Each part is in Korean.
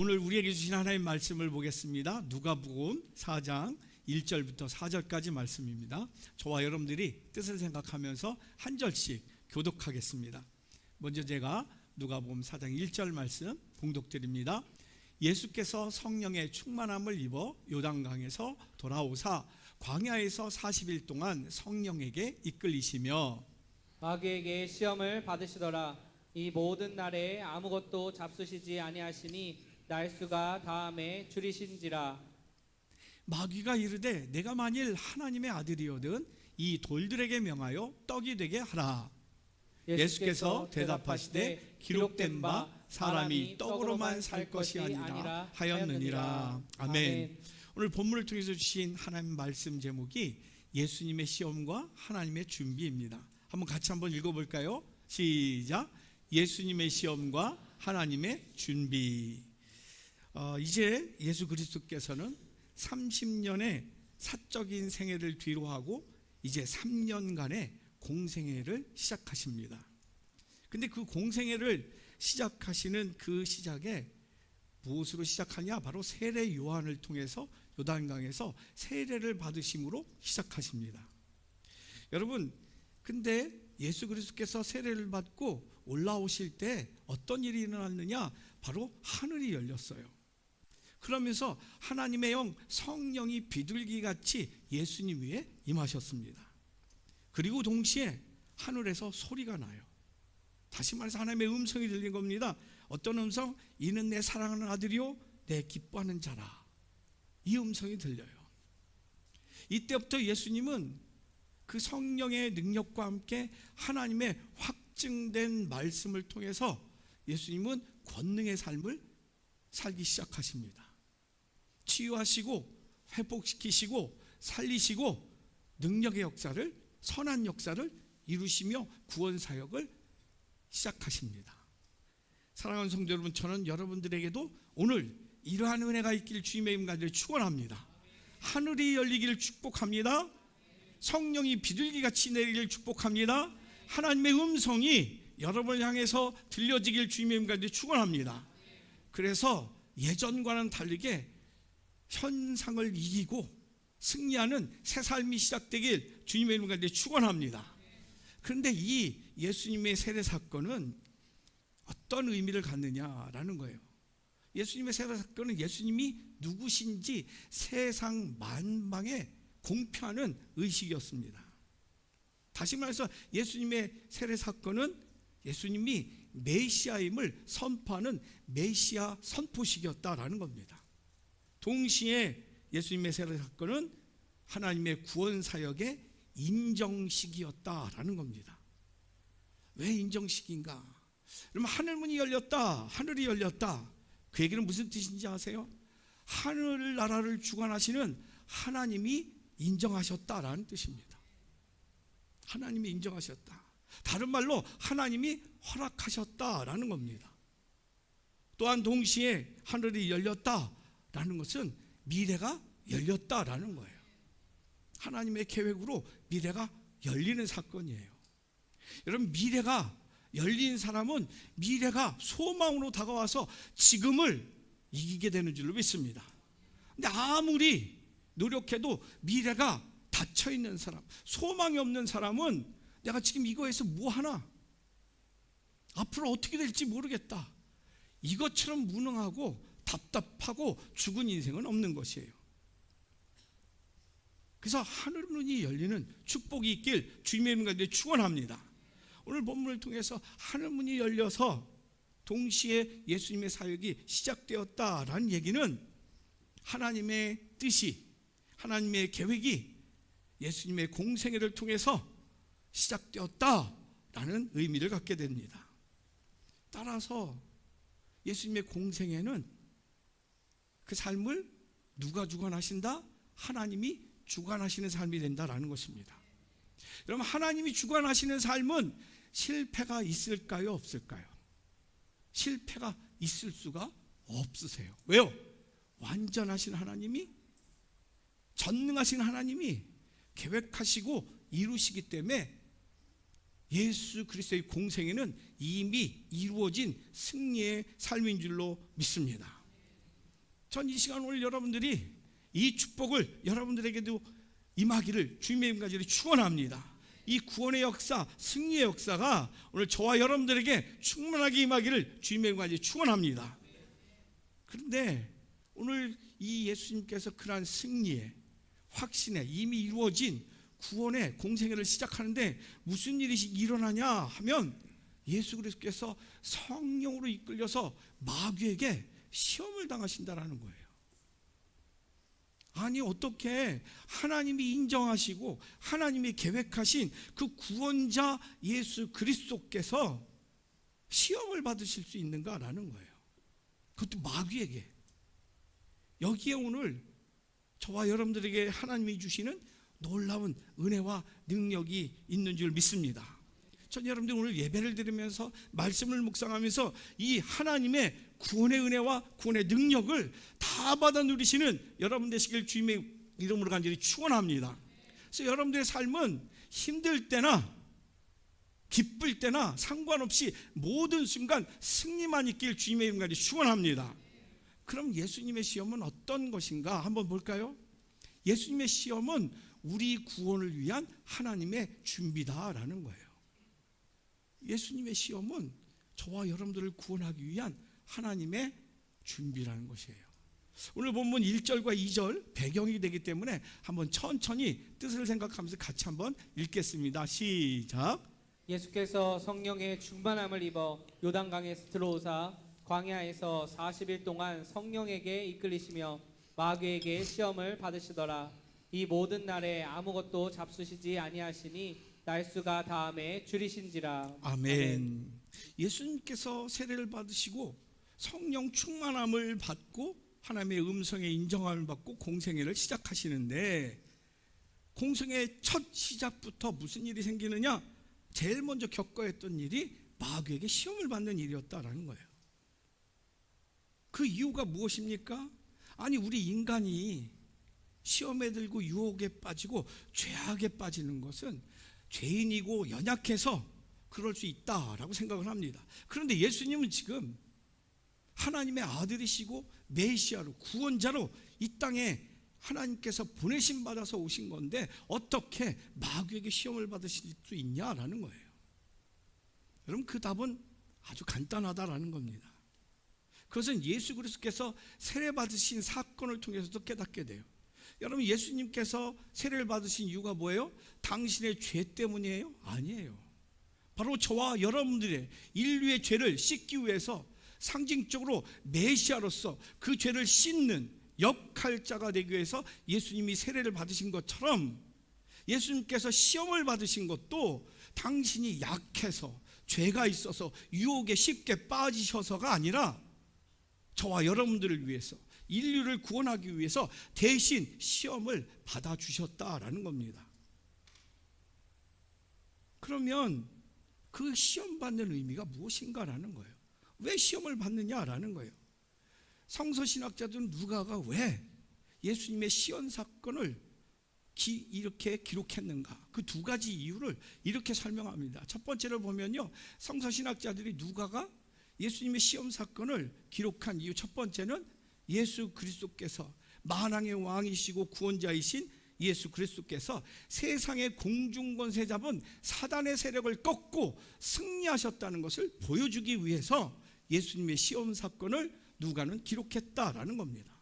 오늘 우리에게 주신 하나님의 말씀을 보겠습니다. 누가복음 4장 1절부터 4절까지 말씀입니다. 저와 여러분들이 뜻을 생각하면서 한 절씩 교독하겠습니다. 먼저 제가 누가복음 4장 1절 말씀 봉독드립니다. 예수께서 성령의 충만함을 입어 요단강에서 돌아오사 광야에서 40일 동안 성령에게 이끌리시며 마귀에게 시험을 받으시더라. 이 모든 날에 아무것도 잡수시지 아니하시니 날수가 다함에 줄이신지라. 마귀가 이르되 내가 만일 하나님의 아들이거든 이 돌들에게 명하여 떡이 되게 하라. 예수께서 대답하시되 기록된 바 사람이 떡으로만 살 것이 아니라 하였느니라. 아멘. 오늘 본문을 통해서 주신 하나님 말씀 제목이 예수님의 시험과 하나님의 준비입니다. 한번 같이 한번 읽어볼까요? 시작. 예수님의 시험과 하나님의 준비. 이제 예수 그리스도께서는 30년의 사적인 생애를 뒤로하고 이제 3년간의 공생애를 시작하십니다. 근데 그 공생애를 시작하시는 그 시작에 무엇으로 시작하냐? 바로 세례 요한을 통해서 요단강에서 세례를 받으심으로 시작하십니다. 여러분, 근데 예수 그리스도께서 세례를 받고 올라오실 때 어떤 일이 일어났느냐? 바로 하늘이 열렸어요. 그러면서 하나님의 영 성령이 비둘기같이 예수님 위에 임하셨습니다. 그리고 동시에 하늘에서 소리가 나요. 다시 말해서 하나님의 음성이 들린 겁니다. 어떤 음성? 이는 내 사랑하는 아들이요 내 기뻐하는 자라. 이 음성이 들려요. 이때부터 예수님은 그 성령의 능력과 함께 하나님의 확증된 말씀을 통해서 예수님은 권능의 삶을 살기 시작하십니다. 치유하시고 회복시키시고 살리시고 능력의 역사를, 선한 역사를 이루시며 구원 사역을 시작하십니다. 사랑하는 성도 여러분, 저는 여러분들에게도 오늘 이러한 은혜가 있기를 주님의 이름 가운데 축원합니다. 하늘이 열리기를 축복합니다. 성령이 비둘기같이 내리기를 축복합니다. 하나님의 음성이 여러분을 향해서 들려지길 주님의 이름 가운데 축원합니다. 그래서 예전과는 다르게 현상을 이기고 승리하는 새 삶이 시작되길 주님의 이름 가운데 축원합니다. 그런데 이 예수님의 세례 사건은 어떤 의미를 갖느냐라는 거예요. 예수님의 세례 사건은 예수님이 누구신지 세상 만방에 공표하는 의식이었습니다. 다시 말해서 예수님의 세례 사건은 예수님이 메시아임을 선포하는 메시아 선포식이었다라는 겁니다. 동시에 예수님의 세례 사건은 하나님의 구원 사역의 인정식이었다라는 겁니다. 왜 인정식인가? 그러면 하늘문이 열렸다, 하늘이 열렸다. 그 얘기는 무슨 뜻인지 아세요? 하늘나라를 주관하시는 하나님이 인정하셨다라는 뜻입니다. 하나님이 인정하셨다. 다른 말로 하나님이 허락하셨다라는 겁니다. 또한 동시에 하늘이 열렸다라는 것은 미래가 열렸다라는 거예요. 하나님의 계획으로 미래가 열리는 사건이에요. 여러분, 미래가 열린 사람은 미래가 소망으로 다가와서 지금을 이기게 되는 줄로 믿습니다. 근데 아무리 노력해도 미래가 닫혀있는 사람, 소망이 없는 사람은 내가 지금 이거에서 뭐 하나? 앞으로 어떻게 될지 모르겠다. 이것처럼 무능하고 답답하고 죽은 인생은 없는 것이에요. 그래서 하늘문이 열리는 축복이 있길 주님의 이름 가운데 축원합니다. 오늘 본문을 통해서 하늘문이 열려서 동시에 예수님의 사역이 시작되었다라는 얘기는 하나님의 뜻이, 하나님의 계획이 예수님의 공생애를 통해서 시작되었다라는 의미를 갖게 됩니다. 따라서 예수님의 공생애는 그 삶을 누가 주관하신다? 하나님이 주관하시는 삶이 된다라는 것입니다. 여러분, 하나님이 주관하시는 삶은 실패가 있을까요? 없을까요? 실패가 있을 수가 없으세요. 왜요? 완전하신 하나님이, 전능하신 하나님이 계획하시고 이루시기 때문에 예수 그리스도의 공생애는 이미 이루어진 승리의 삶인 줄로 믿습니다. 전 이 시간 오늘 여러분들이 이 축복을 여러분들에게도 임하기를 주님의 임까지 축원합니다. 이 구원의 역사, 승리의 역사가 오늘 저와 여러분들에게 충만하게 임하기를 주님의 임까지 축원합니다. 그런데 오늘 이 예수님께서 그러한 승리에, 확신에 이미 이루어진 구원의 공생애를 시작하는데 무슨 일이 일어나냐 하면 예수 그리스도께서 성령으로 이끌려서 마귀에게 시험을 당하신다라는 거예요. 아니 어떻게 하나님이 인정하시고 하나님이 계획하신 그 구원자 예수 그리스도께서 시험을 받으실 수 있는가라는 거예요. 그것도 마귀에게. 여기에 오늘 저와 여러분들에게 하나님이 주시는 놀라운 은혜와 능력이 있는 줄 믿습니다. 전 여러분들 오늘 예배를 드리면서 말씀을 묵상하면서 이 하나님의 구원의 은혜와 구원의 능력을 다 받아 누리시는 여러분 되시길 주님의 이름으로 간절히 축원합니다. 그래서 여러분들의 삶은 힘들 때나 기쁠 때나 상관없이 모든 순간 승리만 있길 주님의 이름 간절히 축원합니다. 그럼 예수님의 시험은 어떤 것인가 한번 볼까요? 예수님의 시험은 우리 구원을 위한 하나님의 준비다라는 거예요. 예수님의 시험은 저와 여러분들을 구원하기 위한 하나님의 준비라는 것이에요. 오늘 본문 1절과 2절 배경이 되기 때문에 한번 천천히 뜻을 생각하면서 같이 한번 읽겠습니다. 시작. 예수께서 성령의 충만함을 입어 요단강에서 들어오사 광야에서 40일 동안 성령에게 이끌리시며 마귀에게 시험을 받으시더라. 이 모든 날에 아무것도 잡수시지 아니하시니 날수가 다함에 줄이신지라. 아멘. 예수님께서 세례를 받으시고 성령 충만함을 받고 하나님의 음성에 인정함을 받고 공생애를 시작하시는데 공생의 첫 시작부터 무슨 일이 생기느냐? 제일 먼저 겪어야 했던 일이 마귀에게 시험을 받는 일이었다라는 거예요. 그 이유가 무엇입니까? 아니 우리 인간이 시험에 들고 유혹에 빠지고 죄악에 빠지는 것은 죄인이고 연약해서 그럴 수 있다라고 생각을 합니다. 그런데 예수님은 지금 하나님의 아들이시고 메시아로 구원자로 이 땅에 하나님께서 보내심 받아서 오신 건데 어떻게 마귀에게 시험을 받으실 수 있냐라는 거예요. 여러분 그 답은 아주 간단하다라는 겁니다. 그것은 예수 그리스도께서 세례 받으신 사건을 통해서도 깨닫게 돼요. 여러분 예수님께서 세례를 받으신 이유가 뭐예요? 당신의 죄 때문이에요? 아니에요. 바로 저와 여러분들의 인류의 죄를 씻기 위해서 상징적으로 메시아로서 그 죄를 씻는 역할자가 되기 위해서 예수님이 세례를 받으신 것처럼 예수님께서 시험을 받으신 것도 당신이 약해서 죄가 있어서 유혹에 쉽게 빠지셔서가 아니라 저와 여러분들을 위해서 인류를 구원하기 위해서 대신 시험을 받아주셨다라는 겁니다. 그러면 그 시험 받는 의미가 무엇인가라는 거예요. 왜 시험을 받느냐라는 거예요. 성서신학자들은 누가가 왜 예수님의 시험 사건을 이렇게 기록했는가? 그 두 가지 이유를 이렇게 설명합니다. 첫 번째를 보면요, 성서신학자들이 누가가 예수님의 시험 사건을 기록한 이유 첫 번째는 예수 그리스도께서 만왕의 왕이시고 구원자이신 예수 그리스도께서 세상의 공중권세 잡은 사단의 세력을 꺾고 승리하셨다는 것을 보여주기 위해서 예수님의 시험 사건을 누가는 기록했다라는 겁니다.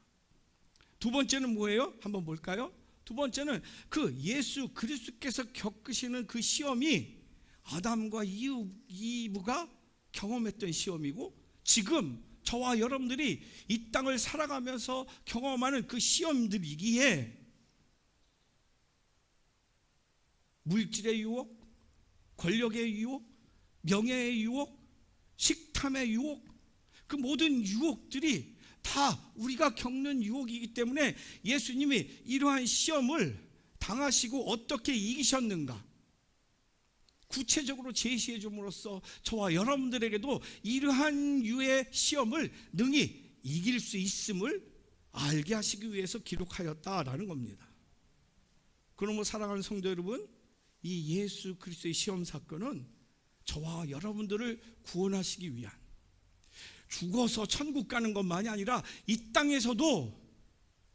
두 번째는 뭐예요? 한번 볼까요? 두 번째는 그 예수 그리스도께서 겪으시는 그 시험이 아담과 이브가 경험했던 시험이고 지금 저와 여러분들이 이 땅을 살아가면서 경험하는 그 시험들이기에 물질의 유혹, 권력의 유혹, 명예의 유혹, 식탐의 유혹, 그 모든 유혹들이 다 우리가 겪는 유혹이기 때문에 예수님이 이러한 시험을 당하시고 어떻게 이기셨는가 구체적으로 제시해 줌으로써 저와 여러분들에게도 이러한 유의 시험을 능히 이길 수 있음을 알게 하시기 위해서 기록하였다라는 겁니다. 그러므로 사랑하는 성도 여러분, 이 예수 그리스도의 시험 사건은 저와 여러분들을 구원하시기 위한, 죽어서 천국 가는 것만이 아니라 이 땅에서도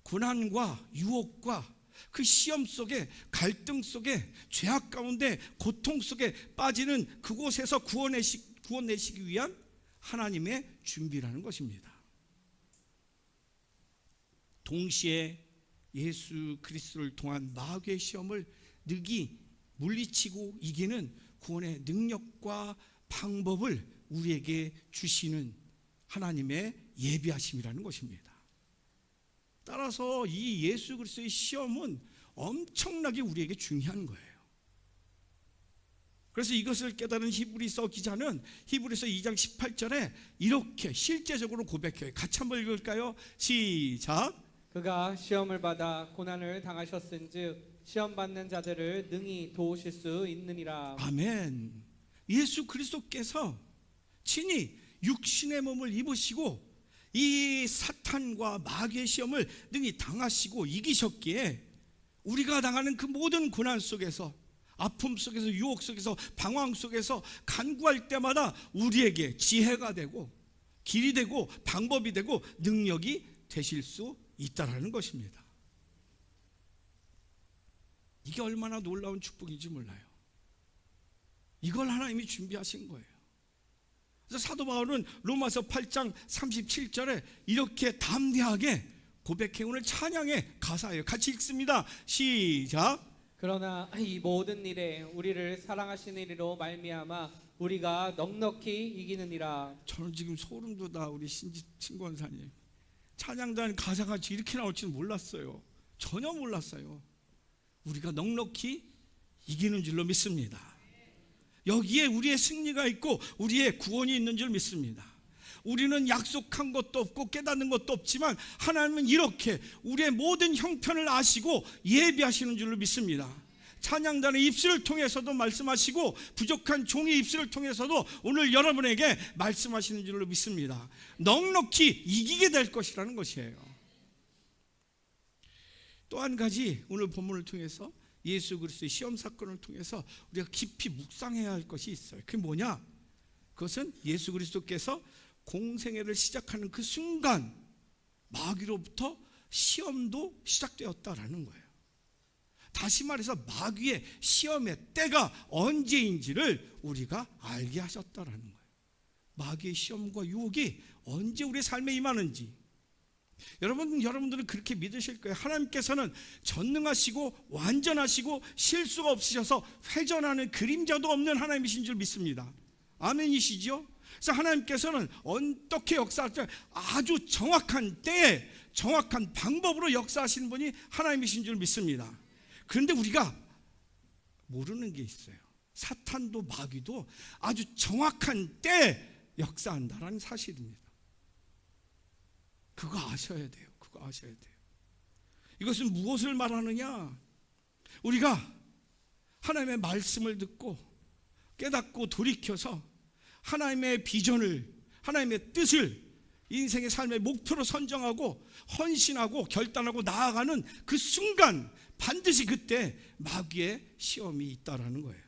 고난과 유혹과 그 시험 속에, 갈등 속에, 죄악 가운데 고통 속에 빠지는 그곳에서 구원내시기 위한 하나님의 준비라는 것입니다. 동시에 예수 그리스도를 통한 마귀의 시험을 능히 물리치고 이기는 구원의 능력과 방법을 우리에게 주시는 하나님의 예비하심이라는 것입니다. 따라서 이 예수 그리스도의 시험은 엄청나게 우리에게 중요한 거예요. 그래서 이것을 깨달은 히브리서 기자는 히브리서 2장 18절에 이렇게 실제적으로 고백해요. 같이 한번 읽을까요? 시작. 그가 시험을 받아 고난을 당하셨은즉 시험 받는 자들을 능히 도우실 수 있느니라. 아멘. 예수 그리스도께서 친히 육신의 몸을 입으시고 이 사탄과 마귀의 시험을 능히 당하시고 이기셨기에 우리가 당하는 그 모든 고난 속에서, 아픔 속에서, 유혹 속에서, 방황 속에서 간구할 때마다 우리에게 지혜가 되고 길이 되고 방법이 되고 능력이 되실 수 있다라는 것입니다. 이게 얼마나 놀라운 축복인지 몰라요. 이걸 하나님이 준비하신 거예요. 그래서 사도 바울은 로마서 8장 37절에 이렇게 담대하게 고백해 오늘 찬양의 가사예요. 같이 읽습니다. 시작. 그러나 이 모든 일에 우리를 사랑하시는 이로 말미암아 우리가 넉넉히 이기느니라. 저는 지금 소름 돋아. 우리 신권사님 찬양단 가사가 이렇게 나올 줄은 몰랐어요. 전혀 몰랐어요. 우리가 넉넉히 이기는 줄로 믿습니다. 여기에 우리의 승리가 있고 우리의 구원이 있는 줄 믿습니다. 우리는 약속한 것도 없고 깨닫는 것도 없지만 하나님은 이렇게 우리의 모든 형편을 아시고 예비하시는 줄로 믿습니다. 찬양단의 입술을 통해서도 말씀하시고 부족한 종의 입술을 통해서도 오늘 여러분에게 말씀하시는 줄로 믿습니다. 넉넉히 이기게 될 것이라는 것이에요. 또 한 가지 오늘 본문을 통해서 예수 그리스도의 시험 사건을 통해서 우리가 깊이 묵상해야 할 것이 있어요. 그게 뭐냐? 그것은 예수 그리스도께서 공생애를 시작하는 그 순간 마귀로부터 시험도 시작되었다라는 거예요. 다시 말해서 마귀의 시험의 때가 언제인지를 우리가 알게 하셨다라는 거예요. 마귀의 시험과 유혹이 언제 우리의 삶에 임하는지 여러분들은 그렇게 믿으실 거예요. 하나님께서는 전능하시고 완전하시고 실수가 없으셔서 회전하는 그림자도 없는 하나님이신 줄 믿습니다. 아멘이시죠? 그래서 하나님께서는 어떻게 역사할 때 아주 정확한 때에 정확한 방법으로 역사하시는 분이 하나님이신 줄 믿습니다. 그런데 우리가 모르는 게 있어요. 사탄도 마귀도 아주 정확한 때에 역사한다라는 사실입니다. 그거 아셔야 돼요. 그거 아셔야 돼요. 이것은 무엇을 말하느냐? 우리가 하나님의 말씀을 듣고 깨닫고 돌이켜서 하나님의 비전을, 하나님의 뜻을 인생의 삶의 목표로 선정하고 헌신하고 결단하고 나아가는 그 순간 반드시 그때 마귀의 시험이 있다라는 거예요.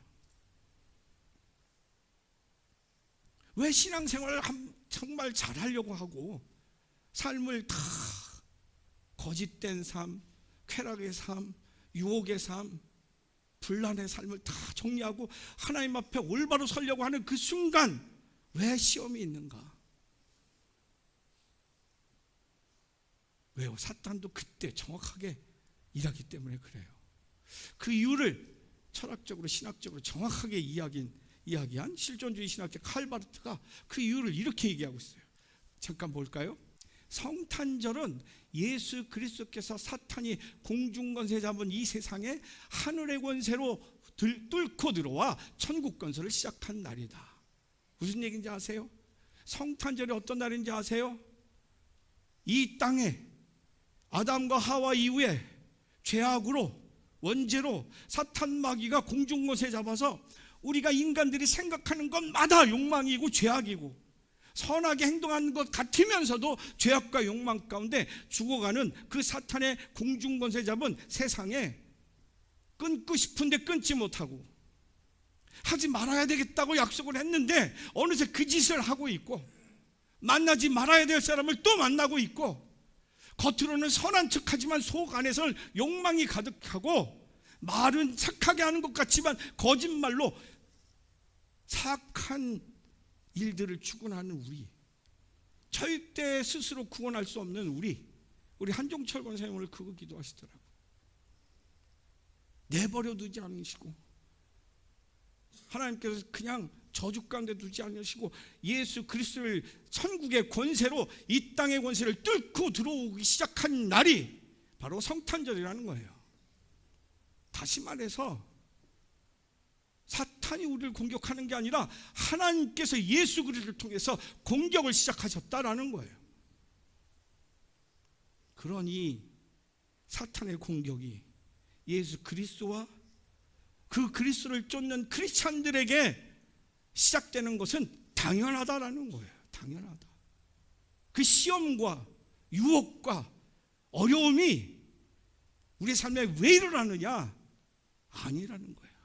왜 신앙생활을 정말 잘하려고 하고 삶을 다 거짓된 삶, 쾌락의 삶, 유혹의 삶, 분란의 삶을 다 정리하고 하나님 앞에 올바로 서려고 하는 그 순간 왜 시험이 있는가? 왜요? 사탄도 그때 정확하게 일하기 때문에 그래요. 그 이유를 철학적으로 신학적으로 정확하게 이야기한 실존주의 신학자 칼바르트가 그 이유를 이렇게 얘기하고 있어요. 잠깐 볼까요? 성탄절은 예수 그리스도께서 사탄이 공중권세 잡은 이 세상에 하늘의 권세로 뚫고 들어와 천국 건설을 시작한 날이다. 무슨 얘기인지 아세요? 성탄절이 어떤 날인지 아세요? 이 땅에 아담과 하와 이후에 죄악으로 원죄로 사탄 마귀가 공중권세 잡아서 우리가 인간들이 생각하는 것마다 욕망이고 죄악이고 선하게 행동하는 것 같으면서도 죄악과 욕망 가운데 죽어가는 그 사탄의 공중권세 잡은 세상에 끊고 싶은데 끊지 못하고 하지 말아야 되겠다고 약속을 했는데 어느새 그 짓을 하고 있고 만나지 말아야 될 사람을 또 만나고 있고, 겉으로는 선한 척하지만 속 안에서는 욕망이 가득하고, 말은 착하게 하는 것 같지만 거짓말로 사악한 일들을 추구하는 우리, 절대 스스로 구원할 수 없는 우리 한종철 권사님 오늘 그거 기도하시더라고요. 내버려 두지 않으시고, 하나님께서 그냥 저주 가운데 두지 않으시고, 예수 그리스도를 천국의 권세로 이 땅의 권세를 뚫고 들어오기 시작한 날이 바로 성탄절이라는 거예요. 다시 말해서 사탄이 우리를 공격하는 게 아니라 하나님께서 예수 그리스도를 통해서 공격을 시작하셨다라는 거예요. 그러니 사탄의 공격이 예수 그리스도와 그 그리스도를 쫓는 크리스찬들에게 시작되는 것은 당연하다라는 거예요. 당연하다. 그 시험과 유혹과 어려움이 우리 삶에 왜 일어나느냐? 아니라는 거예요.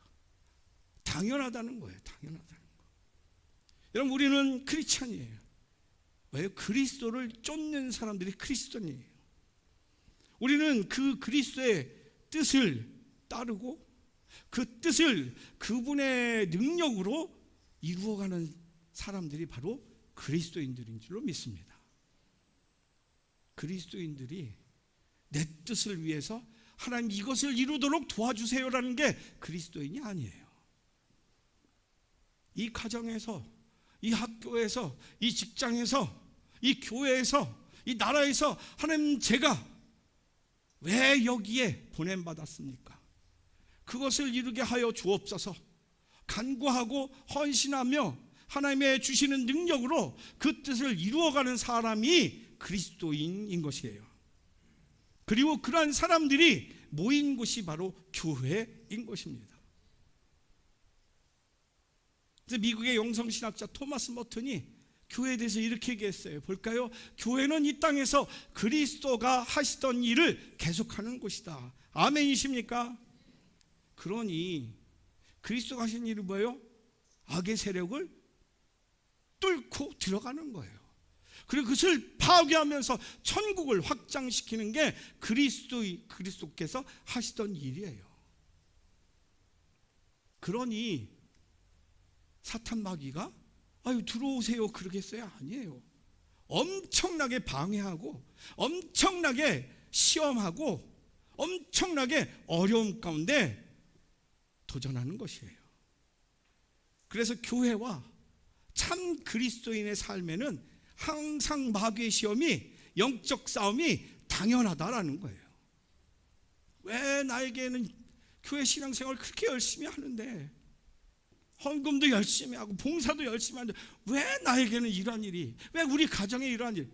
당연하다는 거예요. 당연하다는 거. 여러분, 우리는 크리스찬이에요. 왜? 그리스도를 쫓는 사람들이 크리스찬이에요. 우리는 그 그리스도의 뜻을 따르고 그 뜻을 그분의 능력으로 이루어가는 사람들이 바로 그리스도인들인 줄로 믿습니다. 그리스도인들이 내 뜻을 위해서 하나님 이것을 이루도록 도와주세요라는 게 그리스도인이 아니에요. 이 가정에서, 이 학교에서, 이 직장에서, 이 교회에서, 이 나라에서 하나님, 제가 왜 여기에 보냄받았습니까? 그것을 이루게 하여 주옵소서. 간구하고 헌신하며 하나님의 주시는 능력으로 그 뜻을 이루어가는 사람이 그리스도인인 것이에요. 그리고 그러한 사람들이 모인 곳이 바로 교회인 것입니다. 그래서 미국의 영성신학자 토마스 머튼이 교회에 대해서 이렇게 얘기했어요. 볼까요? 교회는 이 땅에서 그리스도가 하시던 일을 계속하는 곳이다. 아멘이십니까? 그러니 그리스도가 하신 일은 뭐예요? 악의 세력을 뚫고 들어가는 거예요. 그리고 그것을 파괴하면서 천국을 확장시키는 게 그리스도께서 하시던 일이에요. 그러니 사탄 마귀가 아유 들어오세요 그러겠어요? 아니에요. 엄청나게 방해하고 엄청나게 시험하고 엄청나게 어려움 가운데 도전하는 것이에요. 그래서 교회와 참 그리스도인의 삶에는 항상 마귀의 시험이, 영적 싸움이 당연하다라는 거예요. 왜 나에게는 교회 신앙생활 그렇게 열심히 하는데, 헌금도 열심히 하고 봉사도 열심히 하는데 왜 나에게는 이러한 일이, 왜 우리 가정에 이러한 일?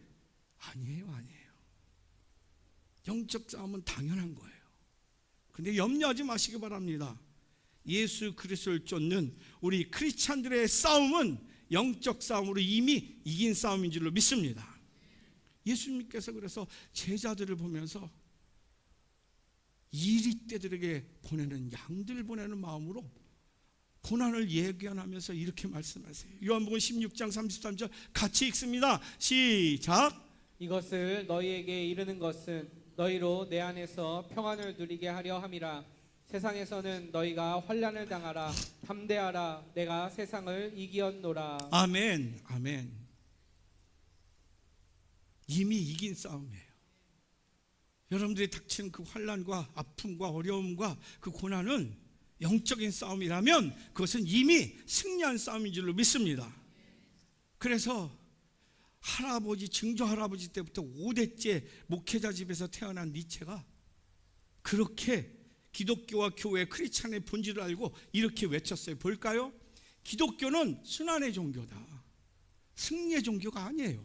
아니에요. 영적 싸움은 당연한 거예요. 근데 염려하지 마시기 바랍니다. 예수 그리스도를 쫓는 우리 크리스찬들의 싸움은 영적 싸움으로 이미 이긴 싸움인 줄로 믿습니다. 예수님께서 그래서 제자들을 보면서 이리떼들에게 보내는, 양들 보내는 마음으로 고난을 예견하면서 이렇게 말씀하세요. 요한복음 16장 33절 같이 읽습니다. 시작. 이것을 너희에게 이르는 것은 너희로 내 안에서 평안을 누리게 하려 함이라. 세상에서는 너희가 환난을 당하라. 담대하라. 내가 세상을 이기었노라. 아멘. 아멘. 이미 이긴 싸움이에요. 여러분들이 닥치는 그 환난과 아픔과 어려움과 그 고난은 영적인 싸움이라면 그것은 이미 승리한 싸움인 줄로 믿습니다. 그래서 할아버지, 증조 할아버지 때부터 5대째 목회자 집에서 태어난 니체가 그렇게 기독교와 교회, 크리스찬의 본질을 알고 이렇게 외쳤어요. 볼까요? 기독교는 순환의 종교다. 승리의 종교가 아니에요.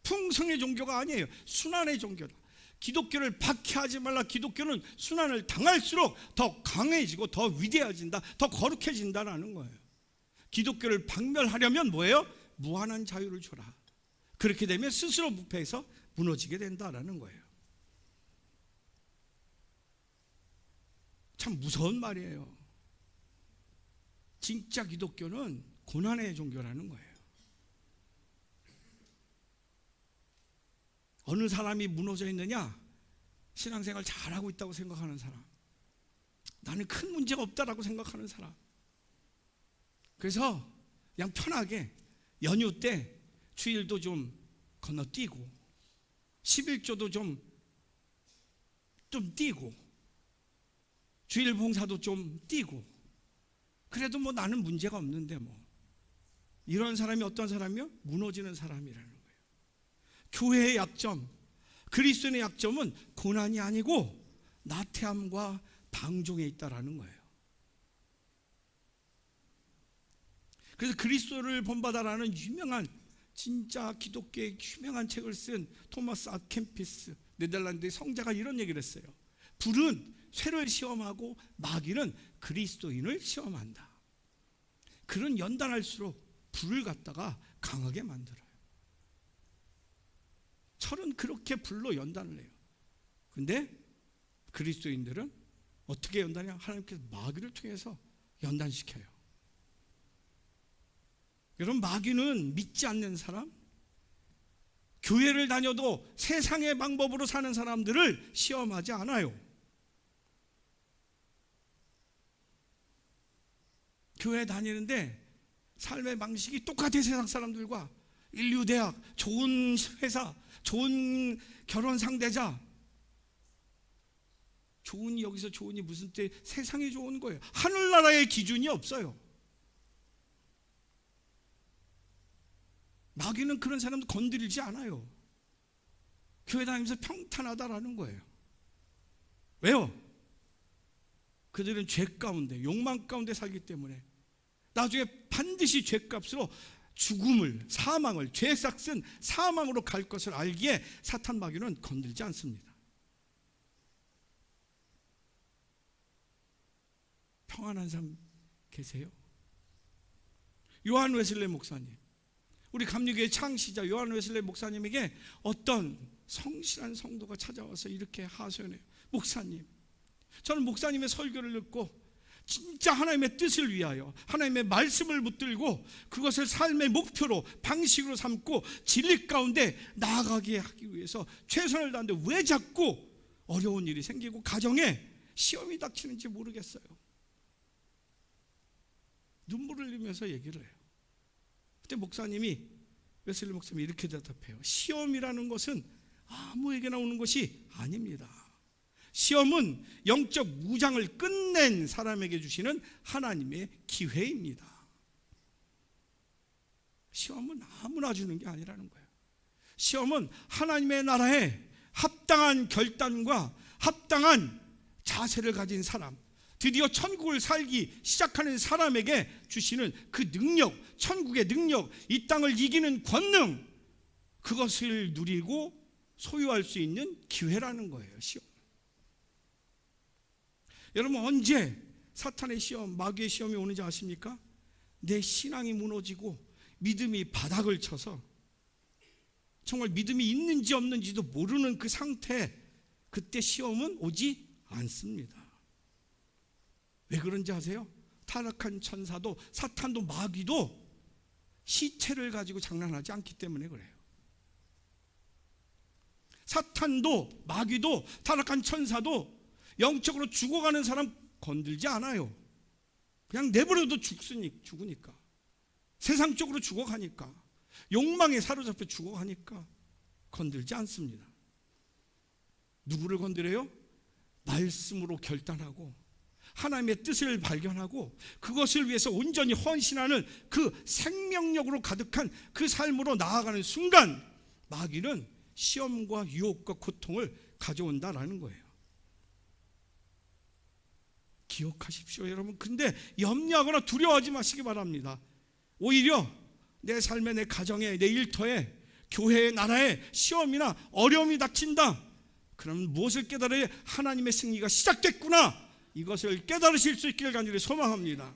풍성의 종교가 아니에요. 순환의 종교다. 기독교를 박해하지 말라. 기독교는 순환을 당할수록 더 강해지고 더 위대해진다, 더 거룩해진다라는 거예요. 기독교를 박멸하려면 뭐예요? 무한한 자유를 줘라. 그렇게 되면 스스로 부패해서 무너지게 된다라는 거예요. 참 무서운 말이에요. 진짜 기독교는 고난의 종교라는 거예요. 어느 사람이 무너져 있느냐? 신앙생활 잘하고 있다고 생각하는 사람, 나는 큰 문제가 없다라고 생각하는 사람. 그래서 그냥 편하게 연휴 때 주일도 좀 건너뛰고 11조도 좀 뛰고 주일 봉사도 좀 뛰고, 그래도 뭐 나는 문제가 없는데 뭐. 이런 사람이 어떤 사람이요? 무너지는 사람이라는 거예요. 교회의 약점, 그리스도인의 약점은 고난이 아니고 나태함과 방종에 있다라는 거예요. 그래서 그리스도를 본받아라는 유명한, 진짜 기독교의 유명한 책을 쓴 토마스 아켄피스, 네덜란드의 성자가 이런 얘기를 했어요. 불은 쇠를 시험하고 마귀는 그리스도인을 시험한다. 그런 연단할수록 불을 갖다가 강하게 만들어요. 철은 그렇게 불로 연단을 해요. 근데 그리스도인들은 어떻게 연단해요? 하나님께서 마귀를 통해서 연단시켜요. 여러분, 마귀는 믿지 않는 사람, 교회를 다녀도 세상의 방법으로 사는 사람들을 시험하지 않아요. 교회 다니는데 삶의 방식이 똑같아. 세상 사람들과 인류대학, 좋은 회사, 좋은 결혼 상대자, 좋은이 여기서 좋은이 무슨 때 세상이 좋은 거예요. 하늘나라의 기준이 없어요. 마귀는 그런 사람도 건드리지 않아요. 교회 다니면서 평탄하다라는 거예요. 왜요? 그들은 죄 가운데, 욕망 가운데 살기 때문에 나중에 반드시 죄값으로 죽음을, 사망을, 죄 삭은 사망으로 갈 것을 알기에 사탄 마귀는 건들지 않습니다. 평안한 삶 계세요? 요한 웨슬레 목사님, 우리 감리교회 창시자 요한 웨슬레 목사님에게 어떤 성실한 성도가 찾아와서 이렇게 하소연해요. 목사님, 저는 목사님의 설교를 듣고 진짜 하나님의 뜻을 위하여 하나님의 말씀을 붙들고 그것을 삶의 목표로, 방식으로 삼고 진리 가운데 나아가게 하기 위해서 최선을 다하는데 왜 자꾸 어려운 일이 생기고 가정에 시험이 닥치는지 모르겠어요. 눈물을 흘리면서 얘기를 해요. 그때 웨슬리 목사님이 이렇게 대답해요. 시험이라는 것은 아무에게나 오는 것이 아닙니다. 시험은 영적 무장을 끝낸 사람에게 주시는 하나님의 기회입니다. 시험은 아무나 주는 게 아니라는 거예요. 시험은 하나님의 나라에 합당한 결단과 합당한 자세를 가진 사람, 드디어 천국을 살기 시작하는 사람에게 주시는 그 능력, 천국의 능력, 이 땅을 이기는 권능, 그것을 누리고 소유할 수 있는 기회라는 거예요. 시험. 여러분, 언제 사탄의 시험, 마귀의 시험이 오는지 아십니까? 내 신앙이 무너지고 믿음이 바닥을 쳐서 정말 믿음이 있는지 없는지도 모르는 그 상태, 그때 시험은 오지 않습니다. 왜 그런지 아세요? 타락한 천사도 사탄도 마귀도 시체를 가지고 장난하지 않기 때문에 그래요. 사탄도 마귀도 타락한 천사도 영적으로 죽어가는 사람 건들지 않아요. 그냥 내버려도 죽으니까, 세상적으로 죽어가니까, 욕망에 사로잡혀 죽어가니까 건들지 않습니다. 누구를 건드려요? 말씀으로 결단하고 하나님의 뜻을 발견하고 그것을 위해서 온전히 헌신하는 그 생명력으로 가득한 그 삶으로 나아가는 순간 마귀는 시험과 유혹과 고통을 가져온다라는 거예요. 기억하십시오, 여러분. 근데 염려하거나 두려워하지 마시기 바랍니다. 오히려 내 삶에, 내 가정에, 내 일터에, 교회의 나라에 시험이나 어려움이 닥친다. 그러면 무엇을 깨달아야 하나님의 승리가 시작됐구나, 이것을 깨달으실 수 있기를 간절히 소망합니다.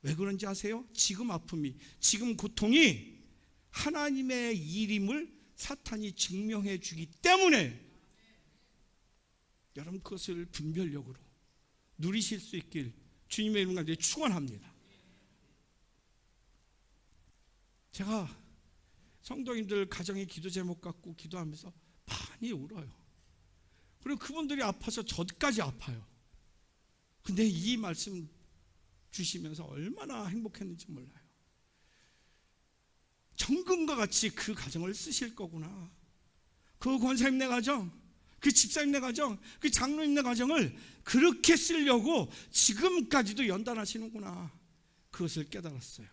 왜 그런지 아세요? 지금 아픔이, 지금 고통이 하나님의 일임을 사탄이 증명해 주기 때문에 여러분, 그것을 분별력으로 누리실 수 있길 주님의 이름 간절히 축원합니다. 제가 성도님들 가정의 기도 제목 갖고 기도하면서 많이 울어요. 그리고 그분들이 아파서 저까지 아파요. 근데 이 말씀 주시면서 얼마나 행복했는지 몰라요. 정금과 같이 그 가정을 쓰실 거구나. 그 권사님네 가정, 그 집사님네 가정, 그 장로님네 가정을 그렇게 쓰려고 지금까지도 연단하시는구나. 그것을 깨달았어요.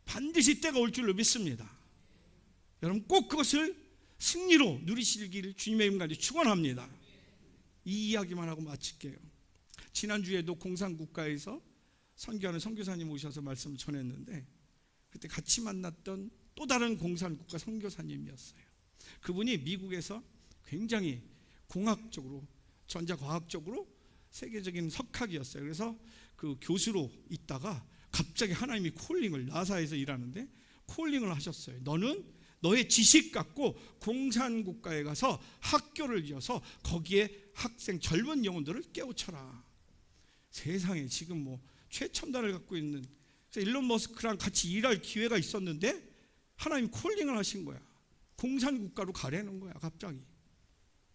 반드시 때가 올 줄로 믿습니다. 여러분 꼭 그것을 승리로 누리시길 주님의 이름으로 축원합니다. 이 이야기만 하고 마칠게요. 지난주에도 공산국가에서 선교하는 선교사님 오셔서 말씀을 전했는데, 그때 같이 만났던 또 다른 공산국가 선교사님이었어요. 그분이 미국에서 굉장히 공학적으로, 전자과학적으로 세계적인 석학이었어요. 그래서 그 교수로 있다가 갑자기 하나님이 콜링을, 나사에서 일하는데 콜링을 하셨어요. 너는 너의 지식 갖고 공산국가에 가서 학교를 이어서 거기에 학생 젊은 영혼들을 깨우쳐라. 세상에 지금 뭐 최첨단을 갖고 있는, 그래서 일론 머스크랑 같이 일할 기회가 있었는데 하나님 콜링을 하신 거야. 공산국가로 가라는 거야 갑자기.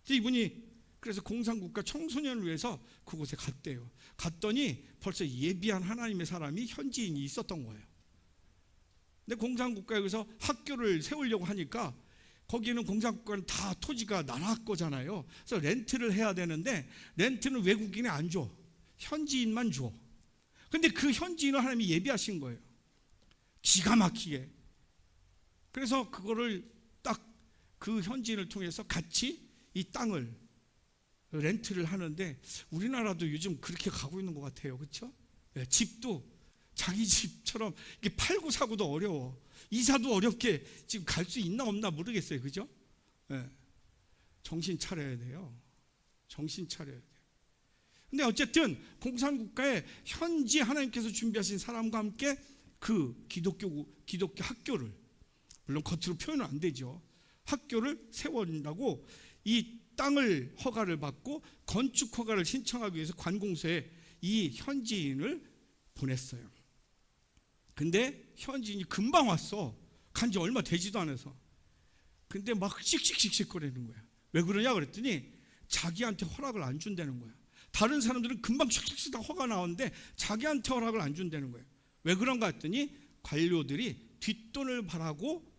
이분이 그래서 공산국가 청소년을 위해서 그곳에 갔대요. 갔더니 벌써 예비한 하나님의 사람이, 현지인이 있었던 거예요. 근데 공산국가에서 학교를 세우려고 하니까 거기는 공산국가는 다 토지가 나라 거잖아요. 그래서 렌트를 해야 되는데 렌트는 외국인이 안 줘. 현지인만 줘. 근데 그 현지인을 하나님이 예비하신 거예요. 기가 막히게. 그래서 그거를 딱 그 현지인을 통해서 같이 이 땅을 렌트를 하는데, 우리나라도 요즘 그렇게 가고 있는 것 같아요. 그렇죠? 네, 집도 자기 집처럼 이렇게 팔고 사고도 어려워. 이사도 어렵게 지금 갈 수 있나 없나 모르겠어요. 그죠? 네. 정신 차려야 돼요. 정신 차려야 돼요. 근데 어쨌든 공산국가에 현지 하나님께서 준비하신 사람과 함께 그 기독교 학교를, 물론 겉으로 표현은 안 되죠. 학교를 세워준다고 이 땅을 허가를 받고 건축 허가를 신청하기 위해서 관공서에 이 현지인을 보냈어요. 근데 현지인이 금방 왔어. 간지 얼마 되지도 않아서. 근데 막 씩씩씩씩 거리는 거야. 왜 그러냐 그랬더니 자기한테 허락을 안 준다는 거야. 다른 사람들은 금방 씩씩씩 허가 나오는데 자기한테 허락을 안 준다는 거예요. 왜 그런가 했더니 관료들이 뒷돈을 바라고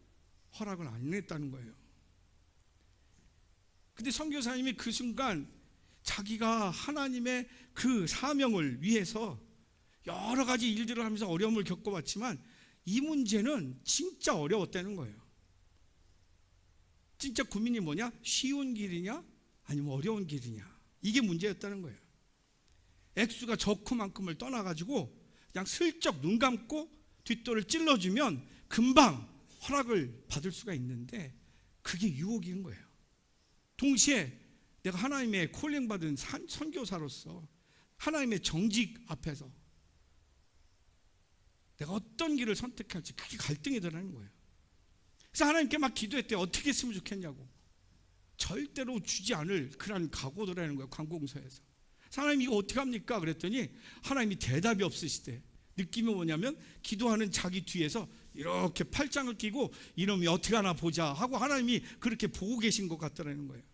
허락을 안 냈다는 거예요. 근데 선교사님이 그 순간 자기가 하나님의 그 사명을 위해서 여러 가지 일들을 하면서 어려움을 겪어봤지만 이 문제는 진짜 어려웠다는 거예요. 진짜 고민이 뭐냐? 쉬운 길이냐? 아니면 어려운 길이냐? 이게 문제였다는 거예요. 액수가 적그만큼을 떠나가지고 그냥 슬쩍 눈 감고 뒷돌을 찔러주면 금방 허락을 받을 수가 있는데 그게 유혹인 거예요. 동시에 내가 하나님의 콜링 받은 선교사로서 하나님의 정직 앞에서 내가 어떤 길을 선택할지 그게 갈등이 되는 거예요. 그래서 하나님께 막 기도했대요. 어떻게 했으면 좋겠냐고. 절대로 주지 않을 그런 각오더라는 거예요. 관공서에서. 하나님 이거 어떻게 합니까? 그랬더니 하나님이 대답이 없으시대. 느낌이 뭐냐면 기도하는 자기 뒤에서 이렇게 팔짱을 끼고 이놈이 어떻게 하나 보자 하고 하나님이 그렇게 보고 계신 것 같더라는 거예요.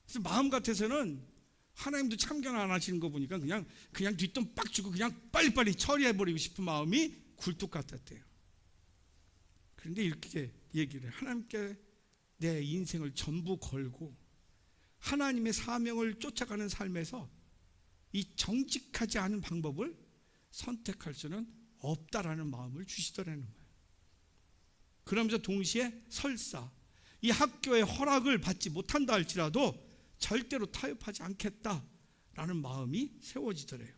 그래서 마음 같아서는 하나님도 참견 안 하시는 거 보니까 그냥 뒷돈 빡 주고 그냥 빨리빨리 처리해버리고 싶은 마음이 굴뚝 같았대요. 그런데 이렇게 얘기를 해. 하나님께 내 인생을 전부 걸고 하나님의 사명을 쫓아가는 삶에서 이 정직하지 않은 방법을 선택할 수는 없다라는 마음을 주시더라는 거예요. 그러면서 동시에 설사 이 학교의 허락을 받지 못한다 할지라도 절대로 타협하지 않겠다라는 마음이 세워지더래요.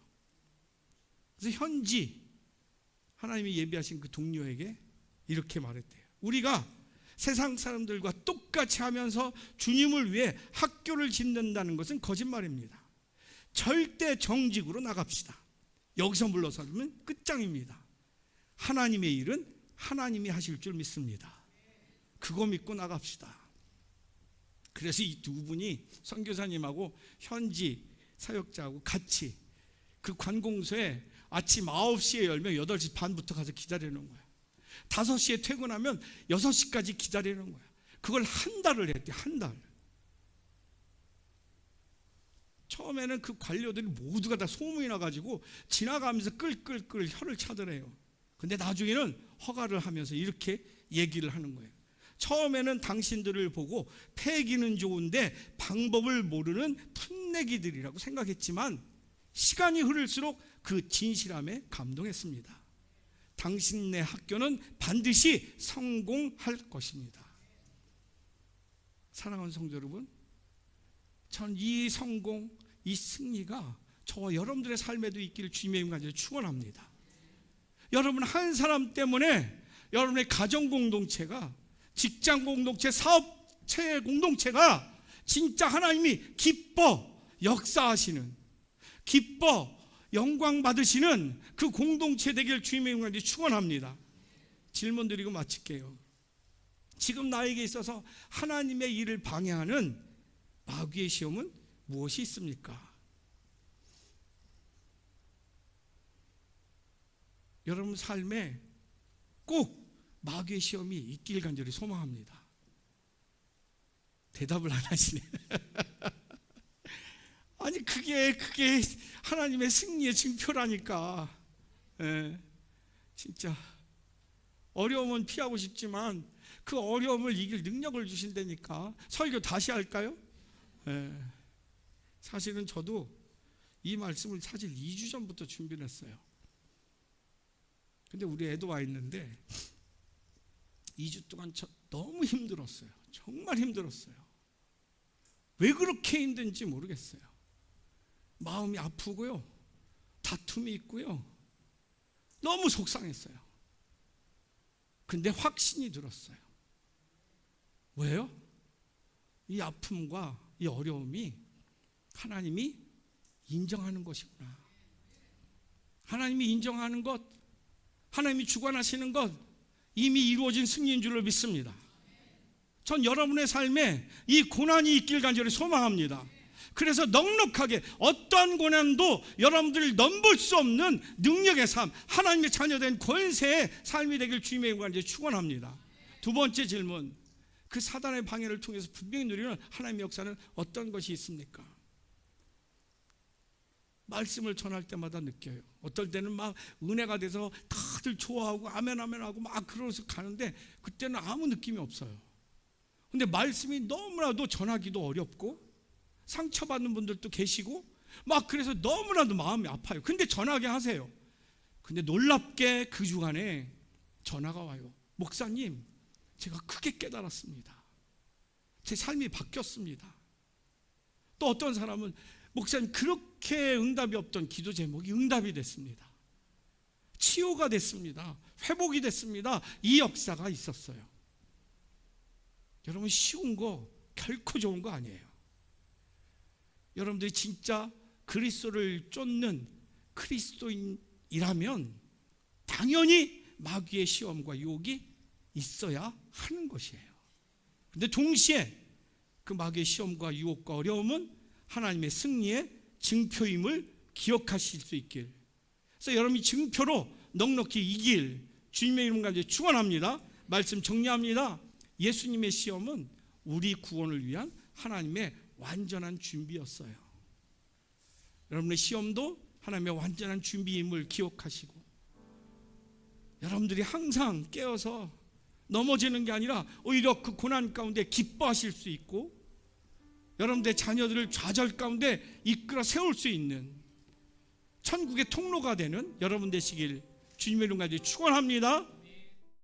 그래서 현지 하나님이 예비하신 그 동료에게 이렇게 말했대요. 우리가 세상 사람들과 똑같이 하면서 주님을 위해 학교를 짓는다는 것은 거짓말입니다. 절대 정직으로 나갑시다. 여기서 물러서면 끝장입니다. 하나님의 일은 하나님이 하실 줄 믿습니다. 그거 믿고 나갑시다. 그래서 이 두 분이 선교사님하고 현지 사역자하고 같이 그 관공서에 아침 9시에 열면 8시 반부터 가서 기다리는 거야. 5시에 퇴근하면 6시까지 기다리는 거야. 그걸 한 달을 했대. 한 달. 처음에는 그 관료들이 모두가 다 소문이 나가지고 지나가면서 끌끌끌 혀를 차더래요. 근데 나중에는 허가를 하면서 이렇게 얘기를 하는 거예요. 처음에는 당신들을 보고 패기는 좋은데 방법을 모르는 풋내기들이라고 생각했지만 시간이 흐를수록 그 진실함에 감동했습니다. 당신네 학교는 반드시 성공할 것입니다. 사랑하는 성도 여러분, 전 이 성공, 이 승리가 저와 여러분들의 삶에도 있기를 주님의 이름으로 축원합니다. 여러분 한 사람 때문에 여러분의 가정 공동체가, 직장 공동체, 사업체 공동체가 진짜 하나님이 기뻐 역사하시는, 기뻐 영광 받으시는 그 공동체 되길 주님의 이름으로 축원합니다. 질문 드리고 마칠게요. 지금 나에게 있어서 하나님의 일을 방해하는 마귀의 시험은 무엇이 있습니까? 여러분 삶에 꼭 마귀의 시험이 있길 간절히 소망합니다. 대답을 안 하시네. 아니 그게 하나님의 승리의 증표라니까. 진짜 어려움은 피하고 싶지만 그 어려움을 이길 능력을 주신다니까. 설교 다시 할까요? 사실은 저도 이 말씀을 사실 2주 전부터 준비를 했어요. 근데 우리 애도 와 있는데 2주 동안 너무 힘들었어요. 정말 힘들었어요. 왜 그렇게 힘든지 모르겠어요. 마음이 아프고요, 다툼이 있고요, 너무 속상했어요. 근데 확신이 들었어요. 왜요? 이 아픔과 이 어려움이 하나님이 인정하는 것이구나. 하나님이 인정하는 것, 하나님이 주관하시는 것, 이미 이루어진 승리인 줄로 믿습니다. 전 여러분의 삶에 이 고난이 있길 간절히 소망합니다. 그래서 넉넉하게 어떠한 고난도 여러분들을 넘볼 수 없는 능력의 삶, 하나님의 자녀된 권세의 삶이 되길 주님의 이름으로 축원합니다. 두 번째 질문, 그 사단의 방해를 통해서 분명히 누리는 하나님의 역사는 어떤 것이 있습니까? 말씀을 전할 때마다 느껴요. 어떨 때는 막 은혜가 돼서 다들 좋아하고 아멘 아멘 하고 막 그러면서 가는데 그때는 아무 느낌이 없어요. 근데 말씀이 너무나도 전하기도 어렵고 상처받는 분들도 계시고 막 그래서 너무나도 마음이 아파요. 근데 전하게 하세요. 근데 놀랍게 그 주간에 전화가 와요. 목사님, 제가 크게 깨달았습니다. 제 삶이 바뀌었습니다. 또 어떤 사람은 목사님, 그렇게 응답이 없던 기도 제목이 응답이 됐습니다. 치유가 됐습니다. 회복이 됐습니다. 이 역사가 있었어요. 여러분, 쉬운 거 결코 좋은 거 아니에요. 여러분들이 진짜 그리스도를 쫓는 그리스도인이라면 당연히 마귀의 시험과 유혹이 있어야 하는 것이에요. 근데 동시에 그 마귀의 시험과 유혹과 어려움은 하나님의 승리의 증표임을 기억하실 수 있길. 그래서 여러분이 증표로 넉넉히 이길 주님의 이름으로 축원합니다. 말씀 정리합니다. 예수님의 시험은 우리 구원을 위한 하나님의 완전한 준비였어요. 여러분의 시험도 하나님의 완전한 준비임을 기억하시고, 여러분들이 항상 깨어서 넘어지는 게 아니라 오히려 그 고난 가운데 기뻐하실 수 있고, 여러분들의 자녀들을 좌절 가운데 이끌어 세울 수 있는 천국의 통로가 되는 여러분 되시길 주님의 이름으로 축원합니다.